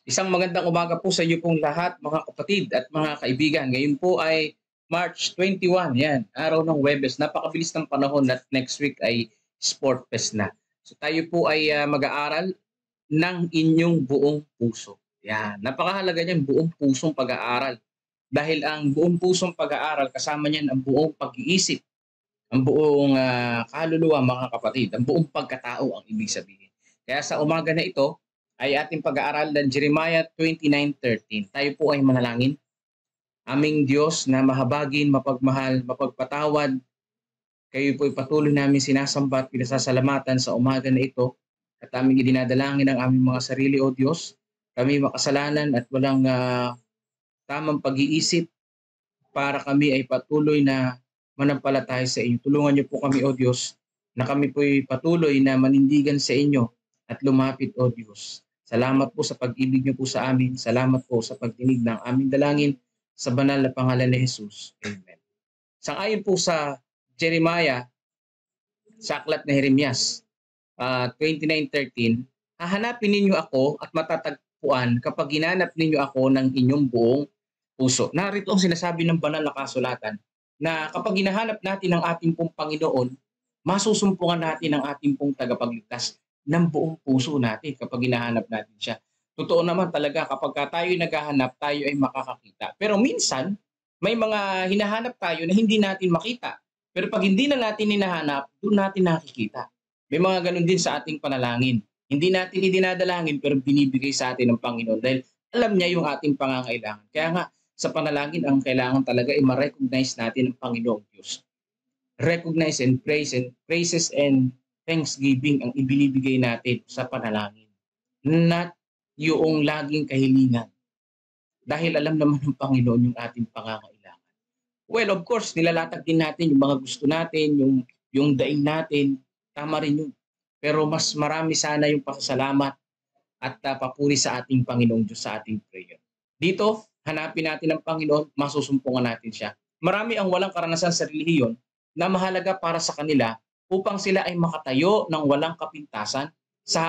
Isang magandang umaga po sa iyo pong lahat, mga kapatid at mga kaibigan. Ngayon po ay March 21, yan, araw ng Huwebes. Napakabilis ng panahon at next week ay Sport Fest na. So tayo po ay mag-aaral ng inyong buong puso. Yan, napakahalaga niyan, buong pusong pag-aaral. Dahil ang buong pusong pag-aaral, kasama niyan ang buong pag-iisip, ang buong kaluluwa, mga kapatid, ang buong pagkatao ang ibig sabihin. Kaya sa umaga na ito ay ating pag-aaral ng Jeremiah 29:13. Tayo po ay manalangin. Aming Diyos na mahabagin, mapagmahal, mapagpatawad, kayo po ay patuloy namin sinasamba at pinasasalamatan sa umaga na ito at aming idinadalangin ang aming mga sarili, O Diyos. Kami makasalanan at walang tamang pag-iisip para kami ay patuloy na manampalataya sa inyo. Tulungan niyo po kami, O Diyos, na kami po ay patuloy na manindigan sa inyo at lumapit, O Diyos. Salamat po sa pag-ibig niyo po sa amin. Salamat po sa pagdinig ng aming dalangin sa banal na pangalan ni Jesus. Amen. Sangayon po sa Jeremiah, sa aklat na Jeremias 29:13, hahanapin ninyo ako at matatagpuan kapag ginanap ninyo ako ng inyong buong puso. Narito ang sinasabi ng banal na kasulatan na kapag hinahanap natin ang ating pong Panginoon, masusumpungan natin ang ating pong tagapagligtas ng buong puso natin kapag hinahanap natin siya. Totoo naman talaga kapag tayo naghahanap, tayo ay makakakita. Pero minsan, may mga hinahanap tayo na hindi natin makita. Pero pag hindi na natin hinahanap, doon natin nakikita. May mga ganun din sa ating panalangin. Hindi natin idinadalangin pero binibigay sa atin ng Panginoon dahil alam niya yung ating pangangailangan. Kaya nga, sa panalangin, ang kailangan talaga ay ma-recognize natin ang Panginoong Diyos. Recognize and praises and thanksgiving ang ibinibigay natin sa panalangin. Not yung laging kahilingan. Dahil alam naman ng Panginoon yung ating pangangailangan. Well, of course, nilalatag din natin yung mga gusto natin, yung daing natin, tama rin yun. Pero mas marami sana yung pasasalamat at papuri sa ating Panginoong Diyos sa ating prayer. Dito, hanapin natin ang Panginoon, masusumpungan natin siya. Marami ang walang karanasan sa relihiyon na mahalaga para sa kanila upang sila ay makatayo ng walang kapintasan sa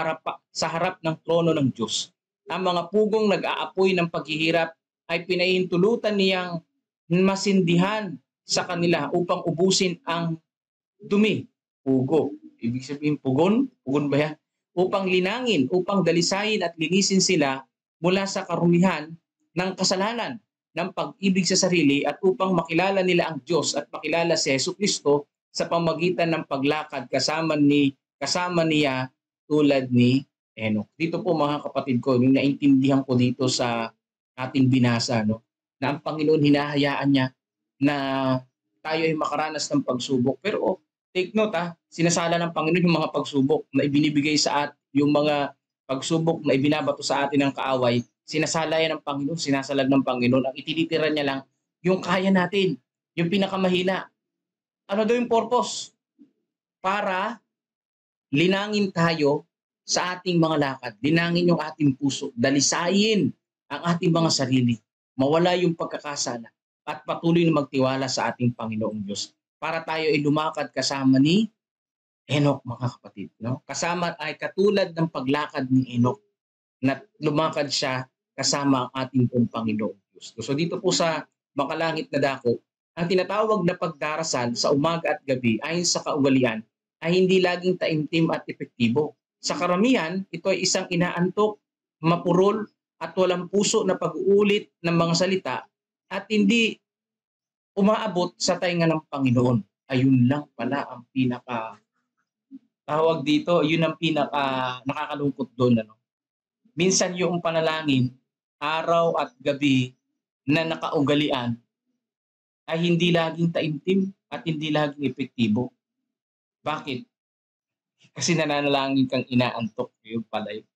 harap ng trono ng Diyos. Ang mga pugong nag-aapoy ng paghihirap ay pinahintulutan niyang masindihan sa kanila upang ubusin ang dumi. Pugo. Ibig sabihin pugon? Pugon ba yan? Upang linangin, upang dalisayin at linisin sila mula sa karumihan ng kasalanan, ng pag-ibig sa sarili at upang makilala nila ang Diyos at makilala si Jesucristo sa pamagitan ng paglakad kasama niya tulad ni Enoch. Dito po mga kapatid ko, yung naintindihan ko dito sa ating binasa, no, na ang Panginoon hinahayaan niya na tayo ay makaranas ng pagsubok. Pero take note, sinasala ng Panginoon yung mga pagsubok na ibinibigay sa atin, yung mga pagsubok na ibinabato sa atin ng kaaway, sinasala yan ng Panginoon, sinasalag ng Panginoon. Ang itinitira niya lang, yung kaya natin, yung pinakamahina. Ano daw yung purpose? Para linangin tayo sa ating mga lakad, linangin yung ating puso, dalisayin ang ating mga sarili, mawala yung pagkakasala, at patuloy na magtiwala sa ating Panginoong Diyos. Para tayo ay lumakad kasama ni Enoch, mga kapatid. No? Kasama ay katulad ng paglakad ni Enoch na lumakad siya kasama ang ating pong Panginoong Diyos. So dito po sa Makalangit na Dako, ang tinatawag na pagdarasal sa umaga at gabi ayon sa kaugalian ay hindi laging taimtim at epektibo. Sa karamihan, ito ay isang inaantok, mapurol at walang puso na pag-uulit ng mga salita at hindi umaabot sa tainga ng Panginoon. Ayun lang pala ang pinaka tawag dito, yun ang pinaka nakakalungkot doon. Ano? Minsan yung panalangin, araw at gabi na nakaugalian ay hindi laging taimtim at hindi laging epektibo. Bakit? Kasi nananalangin kang inaantok. Yun pala yun.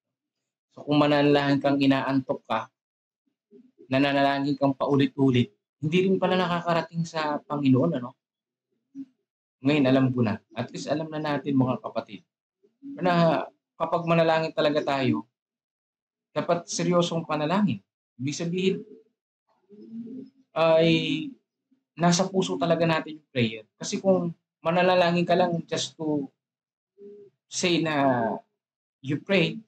So kung mananalangin kang inaantok ka, nananalangin kang paulit-ulit, hindi rin pala nakakarating sa Panginoon. Ano? Ngayon alam ko na. At least alam na natin mga kapatid na kapag manalangin talaga tayo, dapat seryosong panalangin. Ibig sabihin ay nasa puso talaga natin yung prayer. Kasi kung manalangin ka lang just to say na you pray,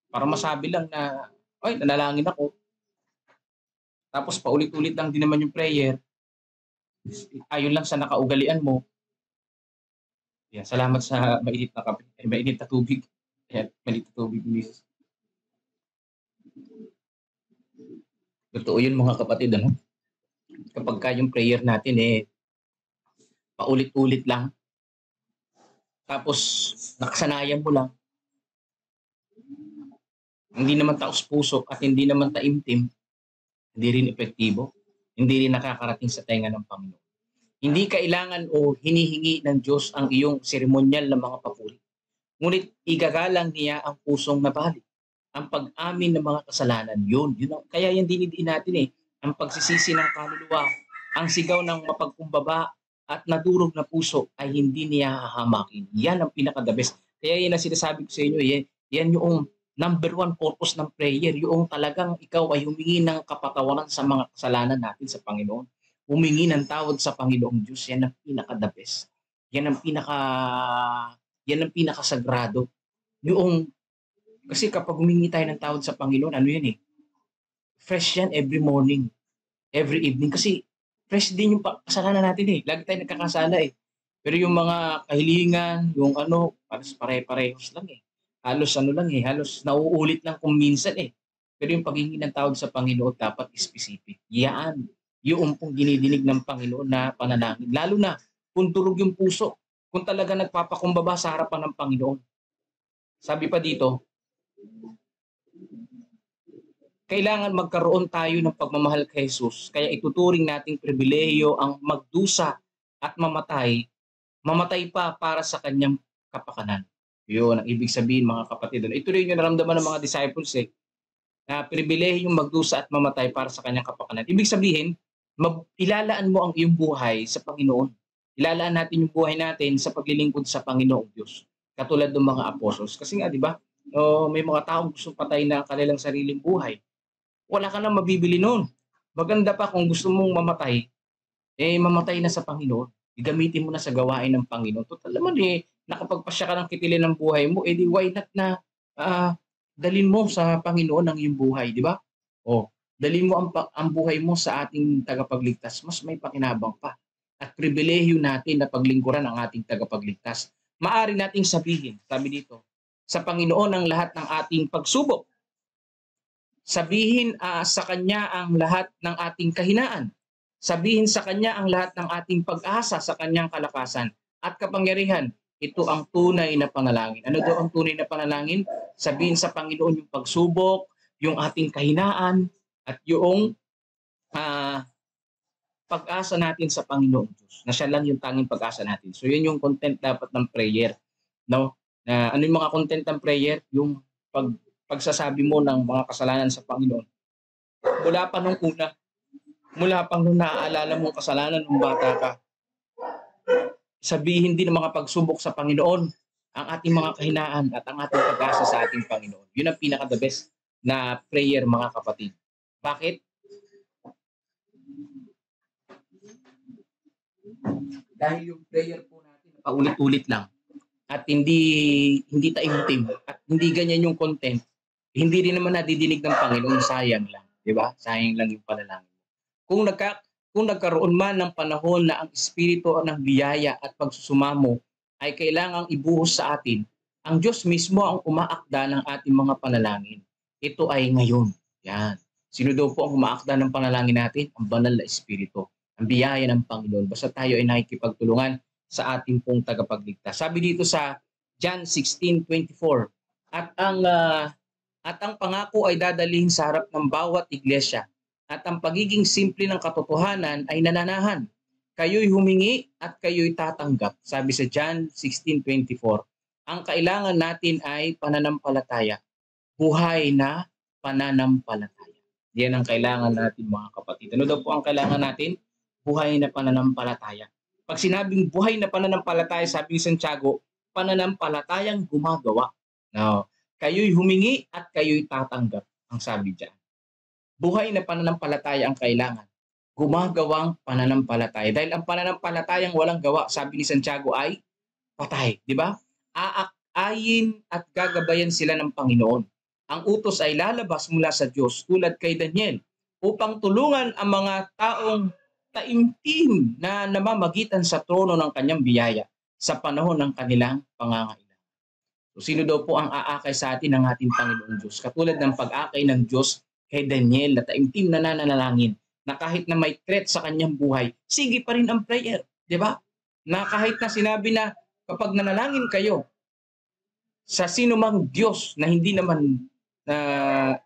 para masabi lang na Ay, nanalangin ako. Tapos paulit-ulit lang din naman yung prayer. Ayon lang sa nakaugalian mo. Yan, salamat sa mainit na kape, mainit na tubig. Yan, mainit na tubig, misis. Totoo yun mga kapatid, ano? Kapag ka yung prayer natin paulit-ulit lang, tapos nakasanayan mo lang, hindi naman taos puso at hindi naman taimtim, hindi rin epektibo, hindi rin nakakarating sa tenga ng Panginoon. Hindi kailangan o hinihingi ng Diyos ang iyong seremonyal na mga papuri. Ngunit igagalang niya ang pusong nabali. Ang pag-amin ng mga kasalanan, yun. Kaya yan dinidiin natin ang pagsisisi ng kaluluwa, ang sigaw ng mapagkumbaba at nadurog na puso ay hindi niya hahamakin. Yan ang pinaka-the best. Kaya yan ang sinasabi ko sa inyo, yan yung number one purpose ng prayer, yung talagang ikaw ay humingi ng kapatawaran sa mga kasalanan natin sa Panginoon. Humingi ng tawad sa Panginoong Diyos, yan ang pinaka-the best. Yan ang pinaka-sagrado. Kasi kapag humingi tayo ng tawad sa Panginoon, ano yan fresh yan every morning, every evening. Kasi fresh din yung kasalanan natin Lagi tayo nagkakasala Pero yung mga kahilingan, yung halos pare-parehos lang Halos halos nauulit lang kung minsan Pero yung paghingi ng tawad sa Panginoon dapat specific. Yan, yung pong ginidinig ng Panginoon na panalangin. Lalo na kung durog yung puso, kung talaga nagpapakumbaba sa harapan ng Panginoon. Sabi pa dito, kailangan magkaroon tayo ng pagmamahal kay Jesus. Kaya ituturing nating pribilehiyo ang magdusa at mamatay pa para sa kanyang kapakanan. Yun ang ibig sabihin mga kapatid. Ito rin yung naramdaman ng mga disciples na pribilehiyong magdusa at mamatay para sa kanyang kapakanan. Ibig sabihin, ilalaan mo ang iyong buhay sa Panginoon. Ilalaan natin yung buhay natin sa paglilingkod sa Panginoong Diyos. Katulad ng mga apostles. Kasi nga, di ba, may mga taong gustong patay na kanilang sariling buhay. Wala ka nang mabibili noon. Maganda pa kung gusto mong mamatay, mamatay na sa Panginoon. Gamitin mo na sa gawain ng Panginoon. Total naman nakapagpasya ka ng kitilin ng buhay mo, di why not na dalin mo sa Panginoon ang iyong buhay, di ba? Dalin mo ang buhay mo sa ating tagapagligtas, mas may pakinabang pa. At pribilehiyo natin na paglingkuran ang ating tagapagligtas. Maari nating sabihin, sabi dito, sa Panginoon ang lahat ng ating pagsubok. Sabihin sa Kanya ang lahat ng ating kahinaan. Sabihin sa Kanya ang lahat ng ating pag-asa sa Kanyang kalakasan at kapangyarihan. Ito ang tunay na panalangin. Ano daw ang tunay na panalangin? Sabihin sa Panginoon yung pagsubok, yung ating kahinaan, at yung pag-asa natin sa Panginoong Diyos. Na siya lang yung tanging pag-asa natin. So yun yung content dapat ng prayer. No? Ano yung mga content ng prayer? Yung pagsasabi mo ng mga kasalanan sa Panginoon. Mula pa nung una, mula pang nung naaalala mo kasalanan nung bata ka, sabihin din ng mga pagsubok sa Panginoon ang ating mga kahinaan at ang ating pag-asa sa ating Panginoon. Yun ang pinaka-the best na prayer mga kapatid. Bakit? Dahil yung prayer po natin paulit-ulit lang at hindi taimtim at hindi ganyan yung content, hindi rin naman nadidinig ng Panginoon, sayang lang, di ba? Sayang lang yung panalangin. Kung nagkaroon man ng panahon na ang espiritu ng biyaya at pagsusumamo ay kailangang ibuhos sa atin, ang Diyos mismo ang umaakda ng ating mga panalangin. Ito ay ngayon. Yan. Sino daw po ang umaakda ng panalangin natin? Ang banal na espiritu. Ang biyaya ng Panginoon. Basta tayo ay nakikipagtulungan sa ating pong tagapagligtas. Sabi dito sa John 16:24, at ang pangako ay dadalhin sa harap ng bawat iglesia. At ang pagiging simple ng katotohanan ay nananahan. Kayo'y humingi at kayo'y tatanggap. Sabi sa John 16:24, ang kailangan natin ay pananampalataya. Buhay na pananampalataya. Yan ang kailangan natin mga kapatid. Ano daw po ang kailangan natin? Buhay na pananampalataya. Pag sinabing buhay na pananampalataya, sabi ni Santiago, pananampalatayang gumagawa. Now, kayo'y humingi at kayo'y tatanggap, ang sabi diyan. Buhay na pananampalataya ang kailangan. Gumagawang pananampalataya. Dahil ang pananampalatayang walang gawa, sabi ni Santiago, ay patay. Di ba? Aakayin at gagabayan sila ng Panginoon. ang utos ay lalabas mula sa Diyos tulad kay Daniel upang tulungan ang mga taong taimtim na namamagitan sa trono ng kanyang biyaya sa panahon ng kanilang pangangailangan. So, sino daw po ang aakay sa atin ng ating Panginoong Diyos? Katulad ng pag-akay ng Diyos kay Daniel na taimtim na nananalangin na kahit na may threat sa kanyang buhay, sige pa rin ang prayer. Di ba? Na kahit na sinabi na kapag nanalangin kayo sa sino mang Diyos na hindi naman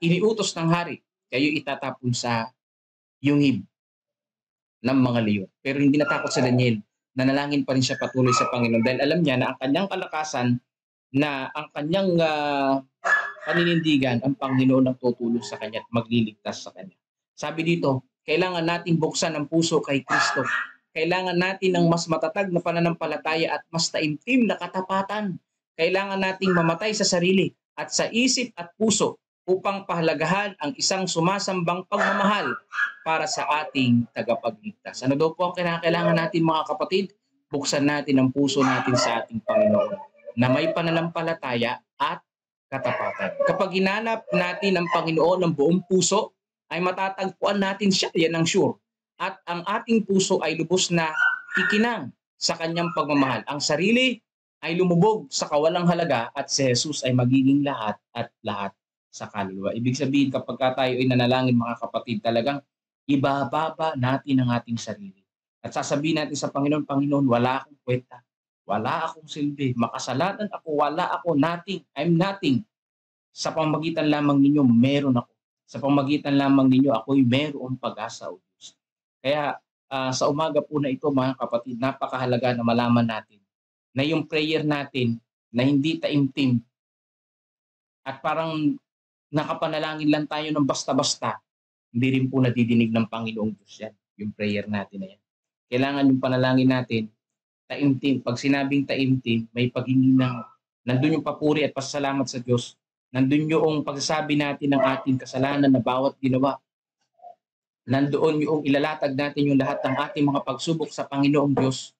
iniutos ng hari, kayo itatapon sa yungib ng mga leon. Pero hindi natakot sa Daniel. Nanalangin pa rin siya patuloy sa Panginoon dahil alam niya na ang kanyang kalakasan, na ang kanyang paninindigan, ang Panginoon ang tutulong sa kanya at magliligtas sa kanya. Sabi dito, kailangan natin buksan ang puso kay Kristo. Kailangan natin ng mas matatag na pananampalataya at mas taimtim na katapatan. Kailangan nating mamatay sa sarili at sa isip at puso upang pahalagahan ang isang sumasambang pagmamahal para sa ating tagapagligtas. Ano daw po ang kailangan natin mga kapatid? Buksan natin ang puso natin sa ating Panginoon na may pananampalataya at katapatan. Kapag hinanap natin ang Panginoon ng buong puso, ay matatagpuan natin siya, yan ang sure. At ang ating puso ay lubos na kikinang sa kanyang pagmamahal. Ang sarili ay lumubog sa kawalang halaga at si Jesus ay magiging lahat at lahat sa kaluluwa. Ibig sabihin kapag tayo ay nanalangin mga kapatid, talagang ibababa natin ang ating sarili. At sasabihin natin sa Panginoon, Panginoon, wala akong kwenta, wala akong silbi, makasalanan ako, wala ako, nothing, I'm nothing. Sa pamagitan lamang ninyo, meron ako. Sa pamagitan lamang ninyo, ako'y merong pag-asa o Diyos. Kaya sa umaga po na ito mga kapatid, napakahalaga na malaman natin na yung prayer natin na hindi taimtim at parang nakapanalangin lang tayo ng basta-basta, hindi rin po nadidinig ng Panginoong Diyos yan, yung prayer natin na yan. Kailangan yung panalangin natin, taimtim. Pag sinabing taimtim, may paghihinang, nandun yung papuri at pasasalamat sa Diyos, nandun yung pagsasabi natin ng ating kasalanan na bawat ginawa, nandoon yung ilalatag natin yung lahat ng ating mga pagsubok sa Panginoong Diyos,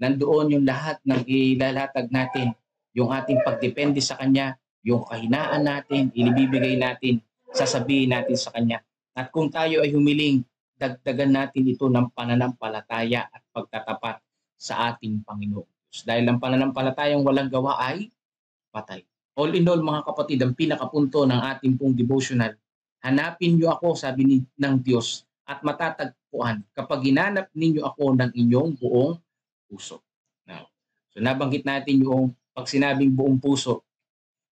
nandoon yung lahat ng ilalatag natin, yung ating pagdepende sa Kanya, yung kahinaan natin, ilibibigay natin, sasabihin natin sa Kanya. At kung tayo ay humiling, dagdagan natin ito ng pananampalataya at pagtatapat sa ating Panginoon Diyos. Dahil ang pananampalatayang walang gawa ay patay. All in all mga kapatid, ang pinakapunto ng ating pong devotional, hanapin niyo ako, sabi ng Diyos, at matatagpuan kapag hinanap ninyo ako ng inyong buong puso. Now, so nabanggit natin yung pag sinabing buong puso,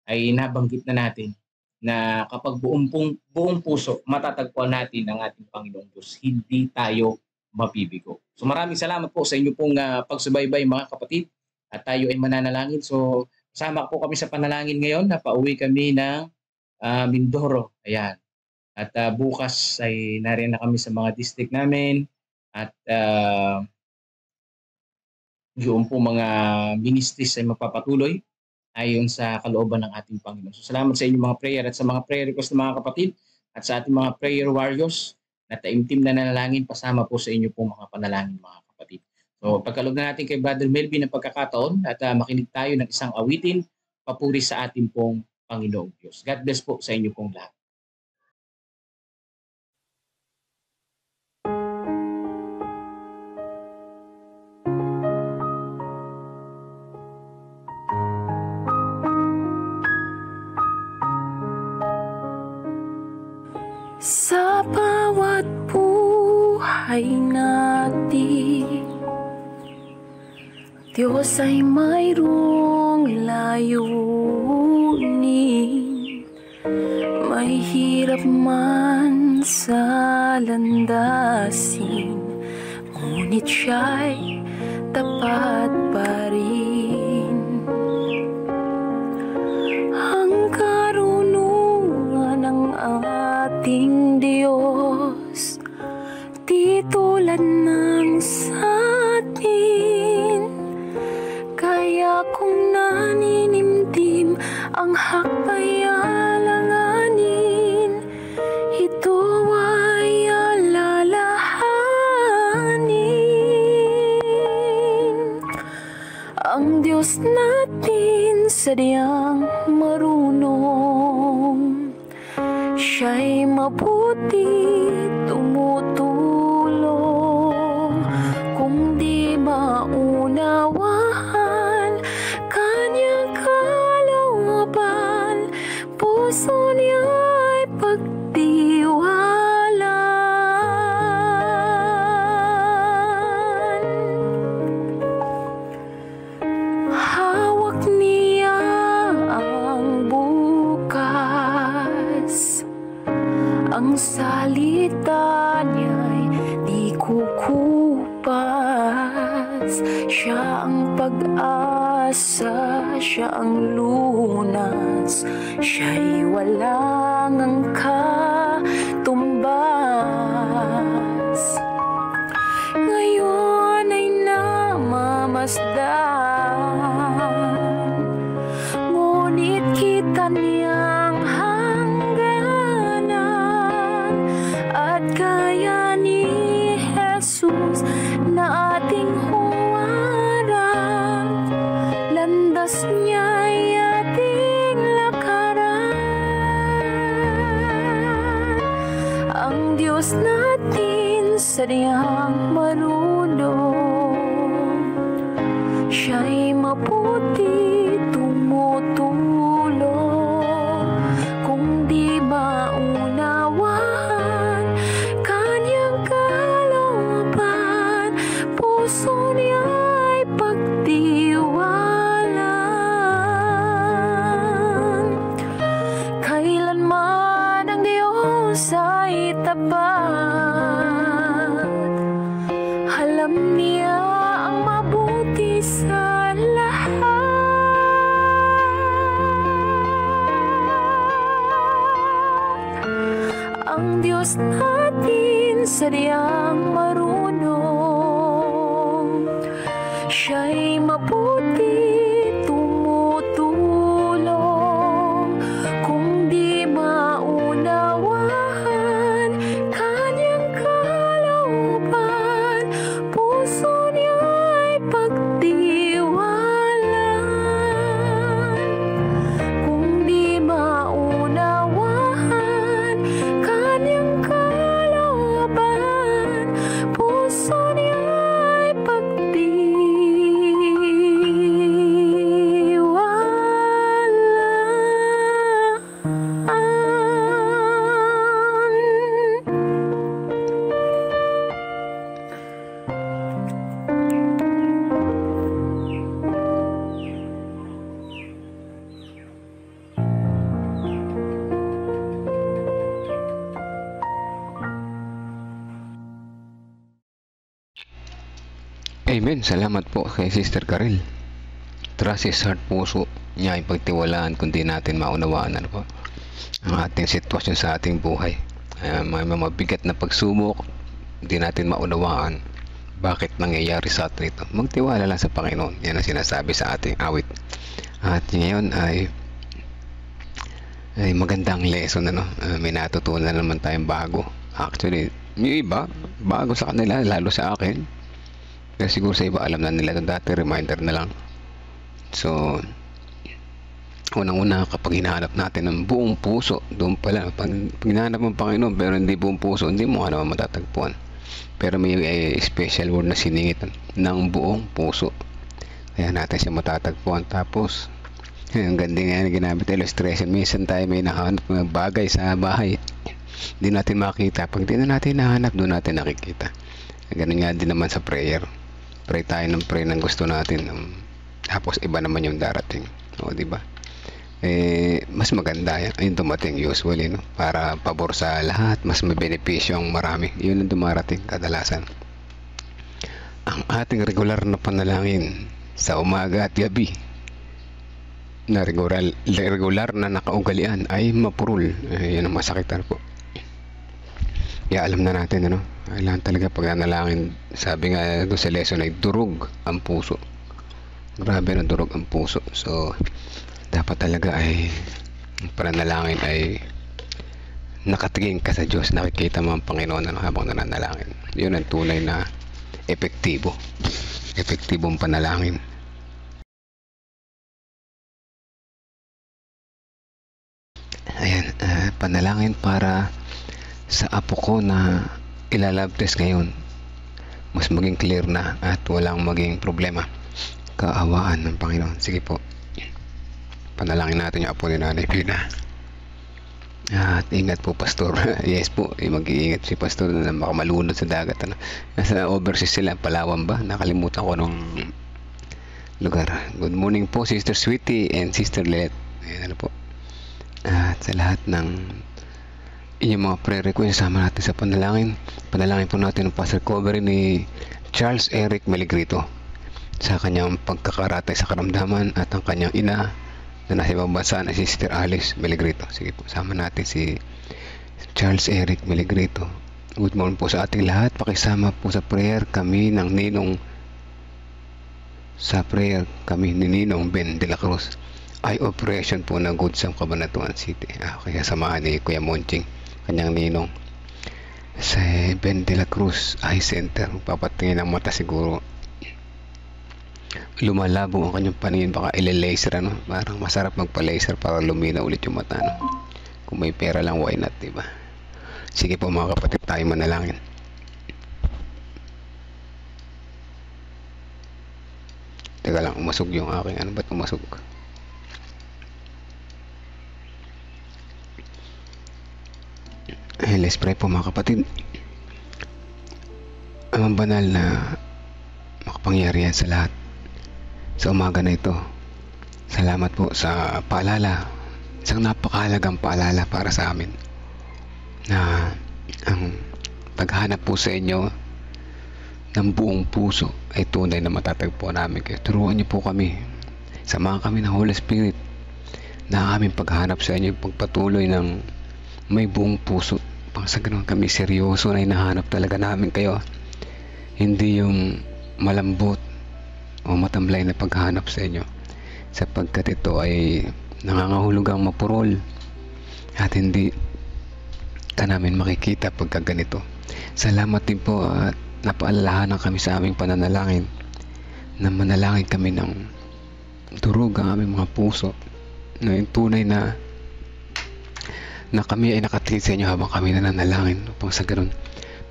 ay nabanggit na natin na kapag buong puso, matatagpuan natin ang ating Panginoong Diyos. Hindi tayo mabibigo. So maraming salamat po sa inyo pong pagsubaybay mga kapatid at tayo ay mananalangin. So sama po kami sa panalangin ngayon na pauwi kami ng Mindoro. Ayan. At bukas ay nariyan na kami sa mga district namin at yung po mga ministries ay magpapatuloy ayon sa kalooban ng ating Panginoon. So salamat sa inyong mga prayer at sa mga prayer request ng mga kapatid at sa ating mga prayer warriors na taimtim na nanalangin, pasama po sa inyo pong mga panalangin mga kapatid. So pagkaloob na natin kay Brother Melvin ng pagkakataon at makinig tayo ng isang awitin papuri sa ating pong Panginoong Diyos. God bless po sa inyo pong lahat. Sa bawat buhay natin, Diyos ay mayroong layunin. May hirap man sa landasin, ngunit siya'y tapat pa rin. Ang karunungan ng ating Diyos, di tulad ng sa atin. Kaya kung naninimdim ang hakbay alanganin, ito ay alalahanin. Ang Diyos natin sadyang marunong Siya'y mabuti, tumutulong. Kung di maunawaan kanyang kalooban, puso niya'y pagtiwalaan. Hawak niya ang bukas, ang salita niya'y di kukupas. Siya ang pag-asa, siya ang lunas, siya'y walang angkatumbas. Ngayon ay namamasdan, ngunit kita niyang hangganan. At kaya ni Jesus na ating huwarap, landas niya'y ating lakaran. Ang Diyos natin sadyang marunong, siya'y mabuti, tumutulong. Kung di maunawaan kanyang kalooban, puso niya'y pagtiwalaan. Kailanman ang Diyos ay tapat, alam niya ang mabuti sa lahat. Ang Diyos natin sadyang marunong, siya'y mabuti, tumutulong. Kung di maunawaan kanyang kalooban, puso niya'y pagtiwalaan. Kung di maunawaan kanyang kalooban, puso niya'y Amen. Salamat po kay Sister Karel. Trust is heart, puso niya ay pagtiwalaan kung di natin maunawaan po ang ating sitwasyon sa ating buhay. May mabigat na pagsubok, di natin maunawaan bakit nangyayari sa atin ito. Magtiwala lang sa Panginoon. Yan ang sinasabi sa ating awit. At ngayon ay magandang lesson, may natutunan naman tayong bago. Actually, yung iba bago sa kanila, lalo sa akin. Pero siguro sa iba alam na nila ito dati, reminder na lang. So unang-una, kapag hinahanap natin ng buong puso, doon pala, pag hinahanap ng Panginoon pero hindi buong puso, hindi mo naman matatagpuan. Pero may special word na siningit ng buong puso, kaya natin siya matatagpuan. Tapos ang ganda nga ginamit illustration, minsan tayo may nahanap ng bagay sa bahay, hindi natin makita. Pag di na natin nahanap, doon natin nakikita. Ganun nga din naman sa prayer. Pray tayo ng pray ng gusto natin, tapos iba naman yung darating. O, diba? Mas maganda yung dumating usually, para pabor sa lahat, mas may benepisyo ang marami. Yun ang dumarating kadalasan. Ang ating regular na panalangin sa umaga at gabi, na regular na nakaugalian, ay mapurul. Yun ang masakitan po. Kaya alam na natin, kailangan talaga pag nanalangin, sabi nga doon sa lesson ay durog ang puso. Grabe na durog ang puso. So dapat talaga ay pananalangin ay nakatingin ka sa Diyos, nakikita mo ang Panginoon habang nananalangin. Yun ang tunay na epektibong panalangin. Ayan, panalangin para sa apo ko na ilalab test ngayon. Mas maging clear na at walang maging problema. Kaawaan ng Panginoon. Sige po. Panalangin natin yung apo ni Nanay Pina. At ingat po, Pastor. Yes po, mag-iingat si Pastor na baka malunod sa dagat. Ano? Nasa overseas sila, Palawan ba? Nakalimutan ko nung lugar. Good morning po, Sister Sweetie and Sister Let. Ayan, ano po. At sa lahat ng inyong mga prayer request, sama natin sa panalangin. Panalangin po natin ang past recovery ni Charles Eric Meligrito sa kanyang pagkakaratay sa karamdaman at ang kanyang ina na nasa ibang bansa na si Sister Alice Meligrito. Sige po, sama natin si Charles Eric Meligrito. Good morning po sa ating lahat. Pakisama po sa prayer kami ng Ninong kami ni Ninong Ben de la Cruz. Eye operation po ng Good Sam, Cabanatuan City. Kaya samahan ni Kuya Monching, kanyang ninong, sa Ben de la Cruz Eye Center. Papatingin ng mata siguro. Lumalabo ang kanyang paningin, baka ile-laser, ano? Parang masarap magpa-laser para lumina ulit yung mata, no? Kung may pera lang, why not, diba? Sige po mga kapatid, tayo manalangin. Teka lang, umasog yung aking, ano ba't umasog? Let's pray po mga kapatid. Ang banal na makapangyarihan sa lahat, sa umaga na ito, salamat po sa paalala, isang napakahalagang paalala para sa amin, na ang paghanap po sa inyo ng buong puso ay tunay na matatagpuan namin kayo. Turuan niyo po kami, samahan kami ng Holy Spirit na aming paghanap sa inyo, pagpatuloy ng may buong puso. Pang sa ganun kami seryoso na hinahanap talaga namin kayo, hindi yung malambot o matamlay na paghanap sa inyo, sapagkat ito ay nangangahulugang mapurol at hindi ka namin makikita pagka ganito. Salamat din po at napaalalahanan kami sa aming pananalangin na manalangin kami ng durog ang aming mga puso, na yung tunay na kami ay nakatingin sa inyo habang kami nananalangin, upang sa ganun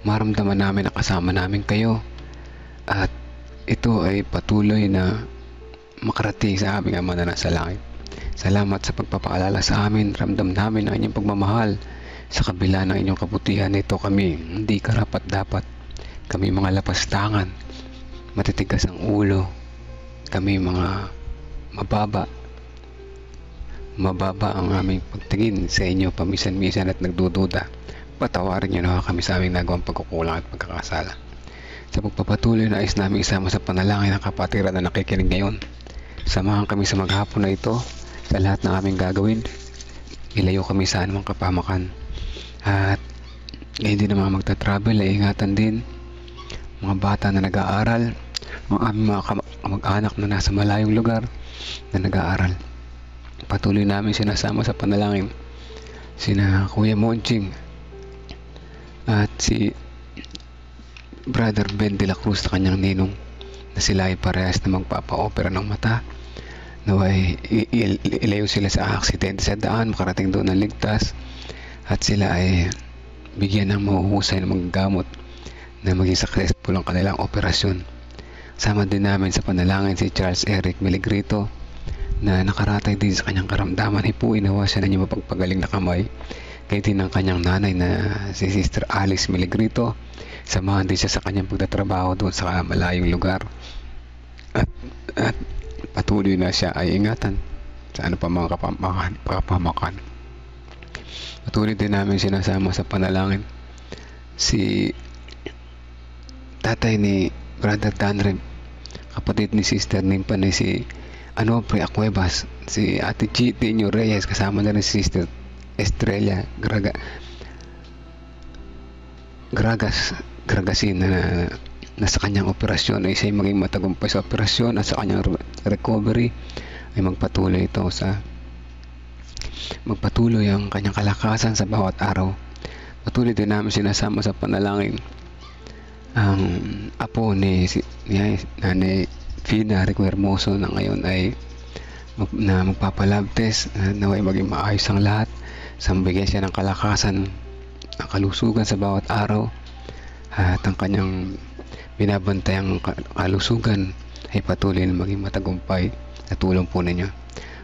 maramdaman namin na kasama namin kayo at ito ay patuloy na makarating sa aming Ama na nasa langit. Salamat sa pagpapaalala sa amin. Ramdam namin ang inyong pagmamahal sa kabila ng inyong kabutihan. Ito kami hindi karapat dapat, kami mga lapastangan, matitigas ang ulo, kami mga mababa ang aming pagtingin sa inyo pamisan-misan at nagdududa. Patawarin niyo na kami sa aming nagawang pagkukulang at pagkakasala. Sa pagpapatuloy na nais namin isama sa panalangin ng kapatiran na nakikinig ngayon. Samahan kami sa maghapon na ito sa lahat ng aming gagawin. Ilayo kami sa anumang kapamakan. At hindi na mga magta-travel, ay ingatan din mga bata na nag-aaral, mga aming mga kamag-anak na nasa malayong lugar na nag-aaral. Patuloy namin sinasama sa panalangin sina Kuya Monching at si Brother Ben de la Cruz na kanyang ninong, na sila ay parehas na magpapa-opera ng mata. Naway ilayo sila sa aksidente sa daan, makarating doon ng ligtas, at sila ay bigyan ng mahuhusay na magagamot na maging successful ang kanilang operasyon. Sama din namin sa panalangin si Charles Eric Meligrito na nakaratay din sa kanyang karamdaman. Hipo inawa siya ng mapagpagaling na kamay. Kaya din ang kanyang nanay na si Sister Alice Meligrito. Samahan din siya sa kanyang pagtatrabaho doon sa malayong lugar. At patuloy na siya ay ingatan sa ano pa mga kapamakan. Patuloy din namin sinasama sa panalangin si tatay ni Brother Danrem, kapatid ni Sister Nimpa ni si Pre Acuevas, si Ate Chitino Reyes, kasama na rin si Sister Estrella Gragasin na sa kanyang operasyon ay siya'y maging matagumpay sa operasyon at sa kanyang recovery ay magpatuloy ang kanyang kalakasan sa bawat araw. Patuloy din namin sinasama sa panalangin ang apo ni Nanay Fina Rico Hermoso na ngayon ay na magpapalab test, naway maging maayos ang lahat. Bigyan siya ng kalakasan, ng kalusugan sa bawat araw, at ang kanyang binabantayang kalusugan ay patuloy na maging matagumpay sa tulong po ninyo.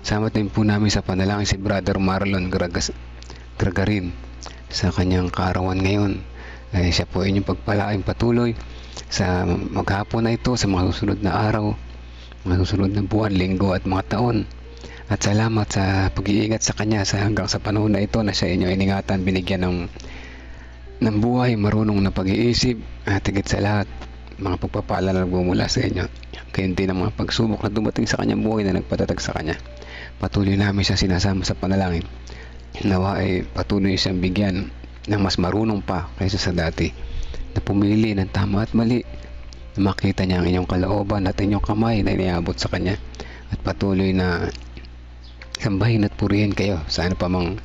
Sama din po namin sa panalangin si Brother Marlon Gragarin sa kanyang kaarawan ngayon. Ay siya po inyong pagpalaing patuloy sa maghapon na ito, sa mga susunod na araw, mga susunod na buwan, linggo at mga taon. At salamat sa pag-iingat sa kanya hanggang sa panahon na ito na sa inyo iningatan, binigyan ng buhay, marunong na pag-iisip, at higit sa lahat mga pagpapala na nagmumula sa inyo. Kaya hindi ng mga pagsubok na dumating sa kanyang buhay na nagpatatag sa kanya. Patuloy namin siya sinasama sa panalangin. Nawa ay patuloy siyang bigyan ng mas marunong pa kaysa sa dati, na pumili ng tama at mali, na makita niya ang inyong kalooban at inyong kamay na iniabot sa kanya, at patuloy na sambahin at purihin kayo sa ano pa mang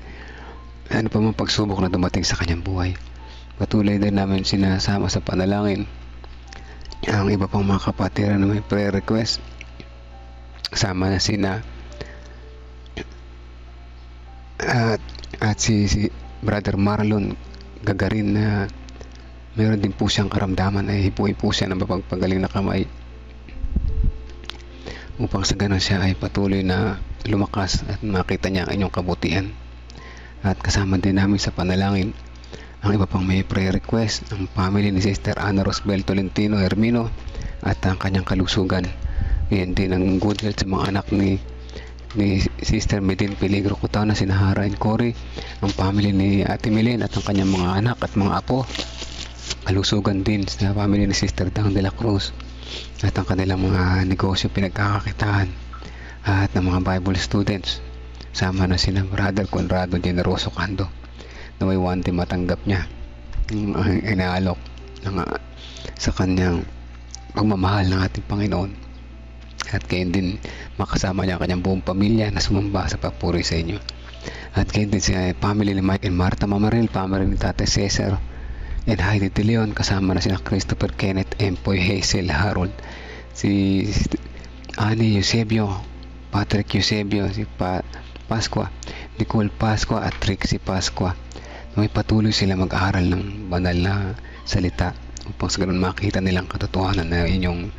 pagsubok na dumating sa kanyang buhay. Patuloy din namin sinasama sa panalangin ang iba pang mga kapatiran na may prayer request. Kasama na sina at si Brother Marlon Gagarin na meron din po siyang karamdaman, ay hipuin po siya ng mapagpagaling na kamay, upang sa ganun siya ay patuloy na lumakas at makita niya ang inyong kabutihan. At kasama din namin sa panalangin ang iba pang may prayer request, ang family ni Sister Ana Rosbel Tolentino Hermino at ang kanyang kalusugan. Yan din ang good health sa mga anak ni Sister Medin Peligro Cutao na sinahara and Cory, ang family ni Ate Milen at ang kanyang mga anak at mga apo. Kalusugan din sa family ni Sister Dang de la Cruz at ang kanilang mga negosyo pinagkakakitaan, at ng mga Bible students. Sama na sina Brother Conrado Generoso Cando na may one day matanggap niya ang inaalok sa kanyang pagmamahal ng ating Panginoon, at kayo din makasama niya ang kanyang buong pamilya na sumamba sa papuri sa inyo. At kayo din sa family ni Mike and Martha Mamaril, family ni Tate Cesar and Heidi De Leon, kasama na sina Christopher Kenneth, Empoy, Hazel, Harold, si Annie Eusebio, Patrick Eusebio, si Pasqua, Nicole Pasqua at Trixie Pasqua. May patuloy sila mag-aaral ng banal na salita upang sa ganun makita nilang katotohanan na inyong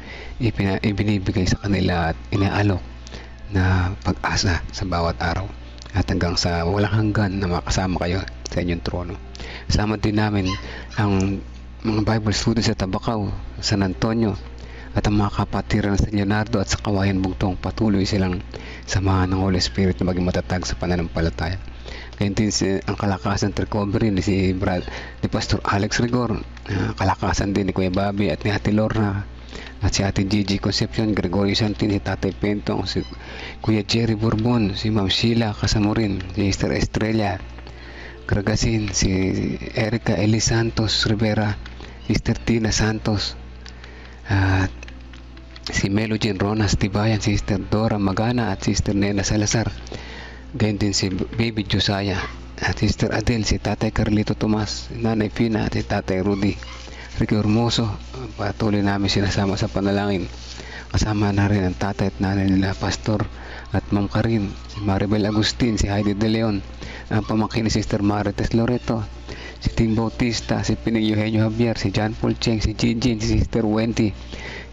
ibinibigay sa kanila at inaalok na pag-asa sa bawat araw, at hanggang sa walang hanggan na makasama kayo sa inyong trono. Sama din namin ang mga Bible students sa Tabacao, San Antonio, at ang mga kapatiran sa Leonardo at sa Kawayan Bugtong. Patuloy silang samahan ng Holy Spirit na maging matatag sa pananampalataya. Kaya din ang kalakasan recovery ni Pastor Alex Rigor, kalakasan din ni Kuya Bobby at ni Ate Lorna, at si Ate Gigi Concepcion, Gregorio Santin, si Tatay Pentong, si Kuya Jerry Bourbon, si Ma'am Sheila Casamorin, si Sister Estrella Gragasin, si Erica Eli Santos Rivera, Sister Tina Santos, at si Melo Jean Ronas Tibayan, Sister Dora Magana at Sister Nena Salazar. Ganyan din si Baby Josiah at Sister Adele, si Tatay Carlito Tomas, Nanay Fina at si Tatay Rudy Ricky Hermoso. Patuloy namin sinasama sa panalangin. Kasama na rin ang tatay at nanay nila Pastor at Ma'am Karin, si Maribel Agustin, si Heidi De Leon, ang pamangkin ni Sister Marites Loreto, si Ting Bautista, si Pining Eugenio Javier, si John Paul Cheng, si Jinjin, si Sister Wendy,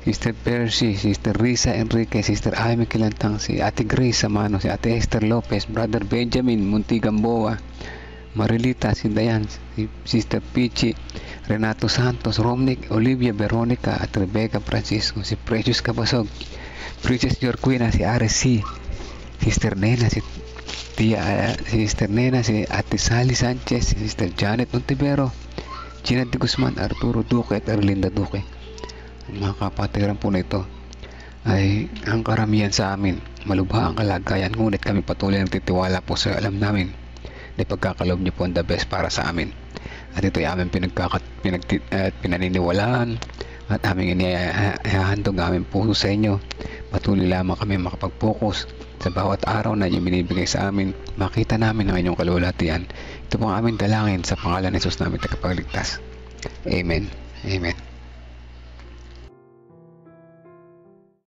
Sister Percy, Sister Risa Enrique, Sister Jaime Kilantang, si Ate Grace Samano, si Ate Esther Lopez, Brother Benjamin Muntigamboa, Marilita, si Dayan, si Sister Pichi, Renato Santos, Romnick, Olivia Veronica at Rebecca Francisco, si Precious Cabasog, Princess Yorquina, si RC, Sister Nena, si Sister Nena, si Ate Sally Sanchez, si Sister Janet Montivero, Gina de Guzman, Arturo Duque at Erlinda Duque. Ang mga kapatiran po na ito ay ang karamihan sa amin malubha ang kalagayan, ngunit kami patuloy ang titiwala po sa alam namin na pagkakaloob niyo po ang the best para sa amin, at ito ay aming pinaniniwalaan at aming inihahandog aming puso sa inyo. Patuloy lamang kami makapag-focus sa bawat araw na inyong binibigay sa amin. Makita namin ang inyong kalulatian. Ito po ang aming dalangin sa pangalan ni Jesus namin tagapagligtas. Amen. Amen.